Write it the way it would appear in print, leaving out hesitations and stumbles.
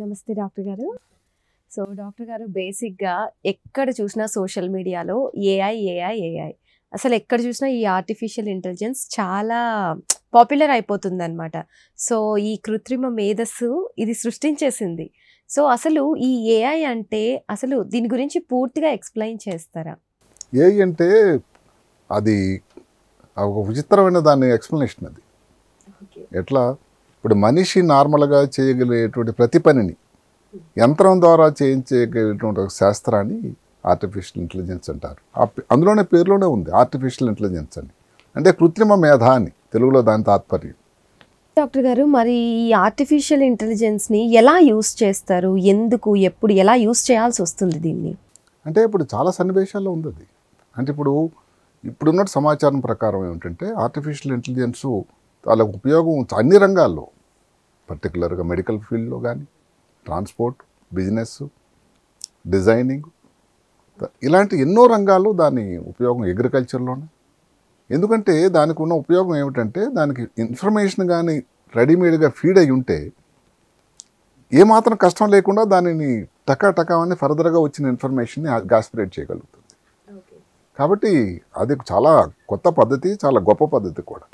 నమస్తే డాక్టర్ గారు. So doctor గారు బేసిక్‌గా ఎక్కడ చూసినా సోషల్ మీడియాలో ఏఐ, ఏఐ, ఏఐ. అసలు ఎక్కడ చూసినా ఈ ఆర్టిఫిషియల్ ఇంటెలిజెన్స్ చాలా పాపులర్ అయిపోతుందనమాట. సో ఈ కృత్రిమ మేధస్సు ఇది సృష్టించేసింది. సో అసలు ఈ ఏఐ అంటే అసలు దీని గురించి పూర్తిగా ఎక్స్‌ప్లెయిన్ చేస్తారా? ఏఐ అంటే అది ఒక విచిత్రమైన దాని ఎక్స్ప్లెనేషన్ అది. ఓకే. ఎట్లా ఇప్పుడు మనిషి నార్మల్గా చేయగలిగేటువంటి ప్రతి పనిని యంత్రం ద్వారా చేయించగలిగేటువంటి ఒక శాస్త్రాన్ని ఆర్టిఫిషియల్ ఇంటెలిజెన్స్ అంటారు. అందులోనే పేరులోనే ఉంది ఆర్టిఫిషియల్ ఇంటెలిజెన్స్ అని. అంటే కృత్రిమ మేధ అని తెలుగులో దాని తాత్పర్యం. డాక్టర్ గారు మరి ఈ ఆర్టిఫిషియల్ ఇంటెలిజెన్స్‌ని ఎలా యూజ్ చేస్తారు? ఎందుకు? ఎప్పుడు? ఎలా యూజ్ చేయాల్సి వస్తుంది దీన్ని? అంటే ఇప్పుడు చాలా సన్నివేశాల్లో ఉంది అది. అంటే ఇప్పుడున్న సమాచారం ప్రకారం ఏమిటంటే ఆర్టిఫిషియల్ ఇంటెలిజెన్స్ వాళ్ళ ఉపయోగం అన్ని రంగాల్లో, పర్టికులర్గా మెడికల్ ఫీల్డ్లో కానీ, ట్రాన్స్పోర్ట్, బిజినెస్, డిజైనింగ్, ఇలాంటి ఎన్నో రంగాల్లో దాని ఉపయోగం, అగ్రికల్చర్లోనే. ఎందుకంటే దానికి ఉన్న ఉపయోగం ఏమిటంటే దానికి ఇన్ఫర్మేషన్ కానీ రెడీమేడ్గా ఫీడ్ అయి ఉంటే ఏమాత్రం కష్టం లేకుండా దానిని టకా అని ఫర్దర్గా వచ్చిన ఇన్ఫర్మేషన్ని గాస్పిరేట్ చేయగలుగుతుంది. కాబట్టి అది చాలా కొత్త పద్ధతి, చాలా గొప్ప పద్ధతి కూడా.